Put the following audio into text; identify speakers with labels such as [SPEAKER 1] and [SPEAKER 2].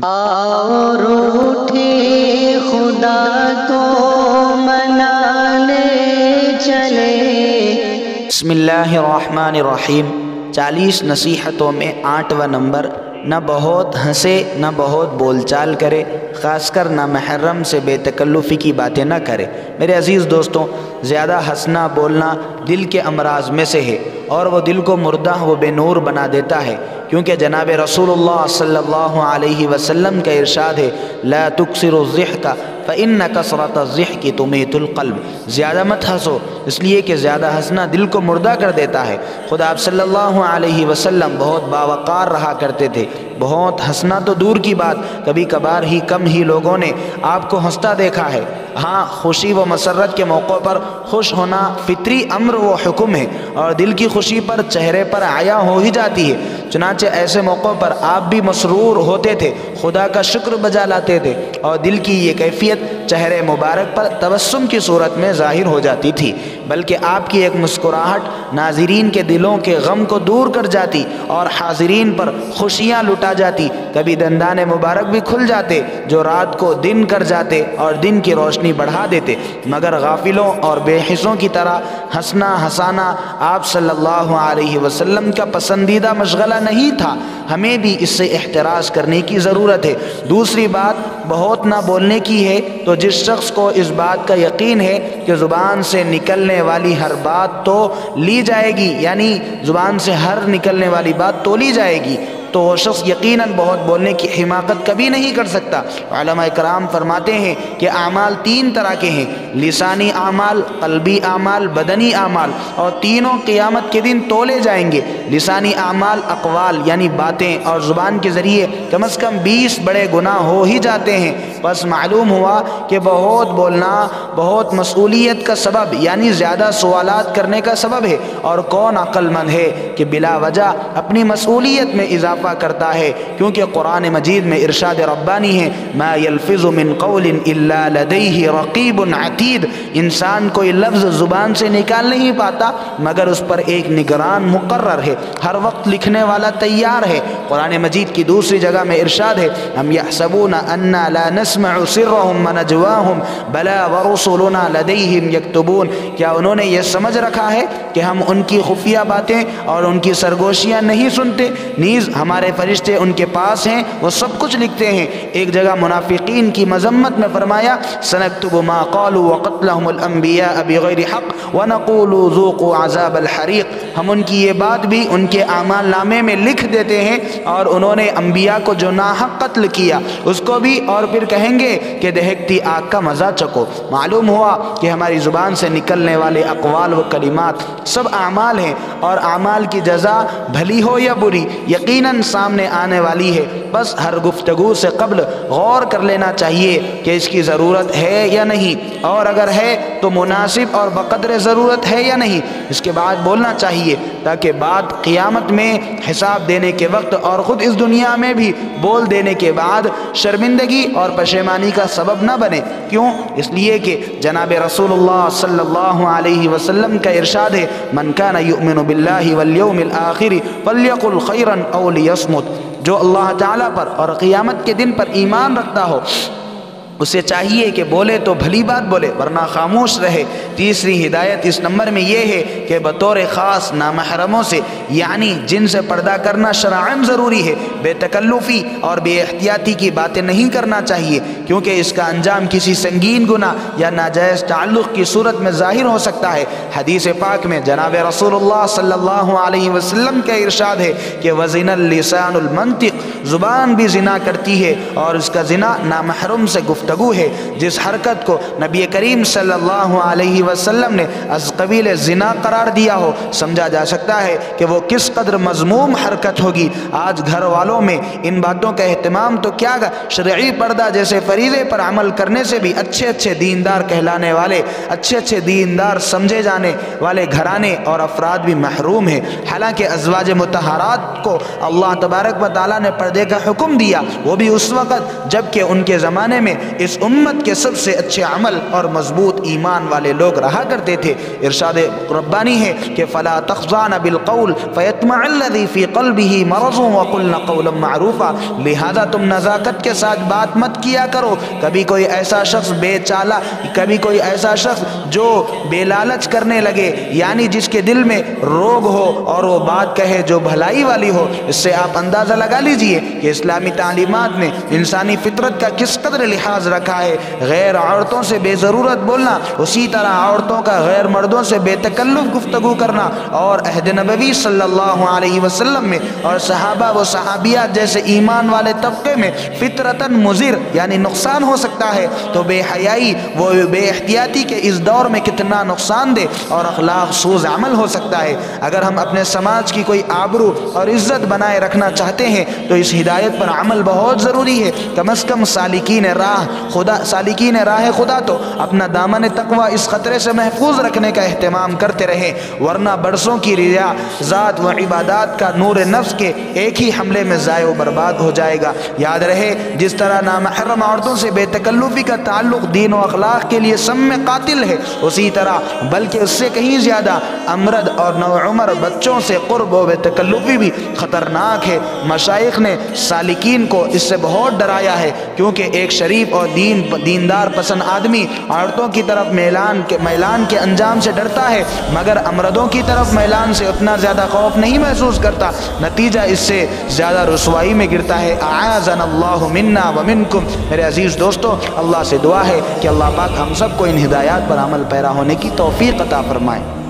[SPEAKER 1] اور روٹھے خدا کو منانے چلے۔
[SPEAKER 2] بسم اللہ الرحمن الرحیم۔ 40 نصیحتوں میں 8واں نمبر، نہ بہت ہنسے نہ بہت بول چال کرے، خاص کر نامحرم سے بے تکلفی کی باتیں نہ کرے۔ میرے عزیز دوستوں، زیادہ ہنسنا بولنا دل کے امراض میں سے ہے، اور وہ دل کو مردہ و بے نور بنا دیتا ہے، کیونکہ جناب رسول اللہ صلی اللہ علیہ وسلم کا ارشاد ہے، لا تکثروا الضحک فإن کثرۃ الضحک تمیت القلب۔ زیادہ مت ہنسو، اس لیے کہ زیادہ ہنسنا دل کو مردہ کر دیتا ہے۔ خود آپ صلی اللہ علیہ وسلم بہت باوقار رہا کرتے تھے۔ بہت ہنسنا تو دور کی بات، کبھی کبھار ہی کم ہی لوگوں نے آپ کو ہنستا دیکھا ہے۔ ہاں، خوشی و مسرت کے موقع پر خوش ہونا فطری امر و حکم ہے، اور دل کی خوشی پر چہرے پر حیا ہو ہی جاتی ہے۔ چنانچہ ایسے موقعوں پر آپ بھی مسرور ہوتے تھے، خدا کا شکر بجا لاتے تھے، اور دل کی یہ کیفیت چہرے مبارک پر تبسم کی صورت میں ظاہر ہو جاتی تھی، بلکہ آپ کی ایک مسکراہٹ ناظرین کے دلوں کے غم کو دور کر جاتی اور حاضرین پر خوشیاں لٹا جاتی۔ کبھی دندان مبارک بھی کھل جاتے جو رات کو دن کر جاتے اور دن کی روشنی بڑھا دیتے، مگر غافلوں اور بے حسوں کی طرح ہنسنا ہنسانا آپ صلی اللہ علیہ وسلم کا پسندیدہ مشغلہ نہیں تھا۔ ہمیں بھی اس سے احتراز کرنے کی ضرورت ہے۔ دوسری بات بہت نہ بولنے کی ہے، تو جس شخص کو اس بات کا یقین ہے کہ زبان سے نکلنے والی ہر بات تو لی جائے گی، یعنی زبان سے ہر نکلنے والی بات تو لی جائے گی، تو وہ شخص یقیناً بہت بولنے کی حماقت کبھی نہیں کر سکتا۔ علماء کرام فرماتے ہیں کہ اعمال 3 طرح کے ہیں، لسانی اعمال، قلبی اعمال، بدنی اعمال، اور تینوں قیامت کے دن تولے جائیں گے۔ لسانی اعمال اقوال یعنی باتیں اور زبان کے ذریعے کم از کم 20 بڑے گناہ ہو ہی جاتے ہیں۔ بس معلوم ہوا کہ بہت بولنا بہت مسئولیت کا سبب یعنی زیادہ سوالات کرنے کا سبب ہے، اور کون عقل مند ہے کہ بلا وجہ اپنی مسئولیت میں اضافہ کرتا ہے، کیونکہ قرآن مجید میں ارشاد ربانی ہے، ما یلفظ من قول الا لدیہ رقیب عتید۔ انسان کوئی لفظ زبان سے نکال نہیں پاتا مگر اس پر ایک نگران مقرر ہے، ہر وقت لکھنے والا تیار ہے۔ قرآن مجید کی دوسری جگہ میں ارشاد ہے، ہم یحسبون انا لا نسمع سرهم ونجواهم بلا ورسلنا لدیہم یکتبون۔ کیا انہوں نے یہ سمجھ رکھا ہے کہ ہم ان کی خفیہ باتیں اور ان کی سرگوشیاں نہیں سنتے؟ نیز ہمارے فرشتے ان کے پاس ہیں، وہ سب کچھ لکھتے ہیں۔ ایک جگہ منافقین کی مذمت میں فرمایا، سنکتب ما قالوا وقتلهم الانبیاء بغیر حق ونقول ذوقوا عذاب الحریق۔ ہم ان کی یہ بات بھی ان کے اعمال نامے میں لکھ دیتے ہیں، اور انہوں نے انبیاء کو جو ناحق قتل کیا اس کو بھی، اور پھر کہیں گے کہ دہکتی آگ کا مزہ چکو۔ معلوم ہوا کہ ہماری زبان سے نکلنے والے اقوال و کلمات سب اعمال ہیں، اور اعمال کی جزا بھلی ہو یا بری یقیناً سامنے آنے والی ہے۔ بس ہر گفتگو سے قبل غور کر لینا چاہیے کہ اس کی ضرورت ہے یا نہیں، اور اگر ہے تو مناسب اور بقدر ضرورت ہے یا نہیں، اس کے بعد بولنا چاہیے، تاکہ بات قیامت میں حساب دینے کے وقت اور خود اس دنیا میں بھی بول دینے کے بعد شرمندگی اور پشیمانی کا سبب نہ بنے۔ کیوں؟ اس لیے کہ جناب رسول اللہ صلی اللہ علیہ وسلم کا ارشاد ہے، من کان یؤمن باللہ والیوم الآخر فلیقل خیرا او لیصمت۔ جو اللہ تعالیٰ پر اور قیامت کے دن پر ایمان رکھتا ہو اسے چاہیے کہ بولے تو بھلی بات بولے، ورنہ خاموش رہے۔ تیسری ہدایت اس نمبر میں یہ ہے کہ بطور خاص نامحرموں سے یعنی جن سے پردہ کرنا شرعاً ضروری ہے، بے تکلفی اور بے احتیاطی کی باتیں نہیں کرنا چاہیے، کیونکہ اس کا انجام کسی سنگین گناہ یا ناجائز تعلق کی صورت میں ظاہر ہو سکتا ہے۔ حدیث پاک میں جناب رسول اللہ صلی اللہ علیہ وسلم کا ارشاد ہے کہ وزن اللسان المنطق، زبان بھی زنا کرتی ہے، اور اس کا زنا نامحرم سے گفتگو ہے۔ جس حرکت کو نبی کریم صلی اللہ علیہ وسلم نے از قبیل زنا قرار دیا ہو، سمجھا جا سکتا ہے کہ وہ کس قدر مذموم حرکت ہوگی۔ آج گھر والوں میں ان باتوں کا اہتمام تو کیا گا، شرعی پردہ جیسے فریضے پر عمل کرنے سے بھی اچھے دیندار کہلانے والے، اچھے دیندار سمجھے جانے والے گھرانے اور افراد بھی محروم ہیں۔ حالانکہ ازواج مطہرات کو اللہ تبارک و تعالیٰ نے پردے کا حکم دیا، وہ بھی اس وقت جب کہ ان کے زمانے میں اس امت کے سب سے اچھے عمل اور مضبوط ایمان والے لوگ رہا کرتے تھے۔ ارشاد ربانی ہے کہ فلا تخضعن بالقول فیطمع الذی فی قلبہ مرض وقلن قولا معروفا، لہذا تم نزاکت کے ساتھ بات مت کیا کرو۔ کبھی کوئی ایسا شخص بے چالہ، کبھی کوئی ایسا شخص جو بے لالچ کرنے لگے، یعنی جس کے دل میں روگ ہو اور وہ بات کہے جو بھلائی والی ہو، اس سے آپ اندازہ لگا لیجئے کہ اسلامی تعلیمات نے انسانی فطرت کا کس قدر لحاظ رکھا ہے۔ غیر عورتوں سے بے ضرورت بولنا، اسی طرح عورتوں کا غیر مردوں سے بے تکلف گفتگو کرنا، اور عہد نبوی صلی اللہ علیہ وسلم میں اور صحابہ و صحابیات جیسے ایمان والے طبقے میں فطرتاً مضر یعنی نقصان ہو سکتا ہے، تو بے حیائی و بے احتیاطی کے اس دور میں کتنا نقصان دہ اور اخلاق سوز عمل ہو سکتا ہے۔ اگر ہم اپنے سماج کی کوئی آبرو اور عزت بنائے رکھنا چاہتے ہیں تو اس ہدایت پر عمل بہت ضروری ہے۔ کم از کم سالکین راہ خدا تو اپنا دامن تقوی اس خطرے سے محفوظ رکھنے کا اہتمام کرتے رہیں، ورنہ برسوں کی ریاضات و عبادات کا نور نفس کے ایک ہی حملے میں ضائع و برباد ہو جائے گا۔ یاد رہے، جس طرح نامحرم عورتوں سے بے تکلفی کا تعلق دین و اخلاق کے لیے سم میں قاتل ہے، اسی طرح بلکہ اس سے کہیں زیادہ امرد اور نوعمر بچوں سے قرب و بے تکلفی بھی خطرناک ہے۔ مشائخ نے سالکین کو اس سے بہت ڈرایا ہے، کیونکہ ایک شریف اور دیندار پسند آدمی عورتوں کی طرف میلان کے انجام سے ڈرتا ہے، مگر امردوں کی طرف میلان سے اتنا زیادہ خوف نہیں محسوس کرتا۔ نتیجہ اس سے زیادہ رسوائی میں گرتا ہے۔ اعاذنا اللہ منا ومنکم۔ میرے عزیز دوستو، اللہ سے دعا ہے کہ اللہ پاک ہم سب کو ان ہدایات پر عمل پیرا ہونے کی توفیق عطا فرمائے۔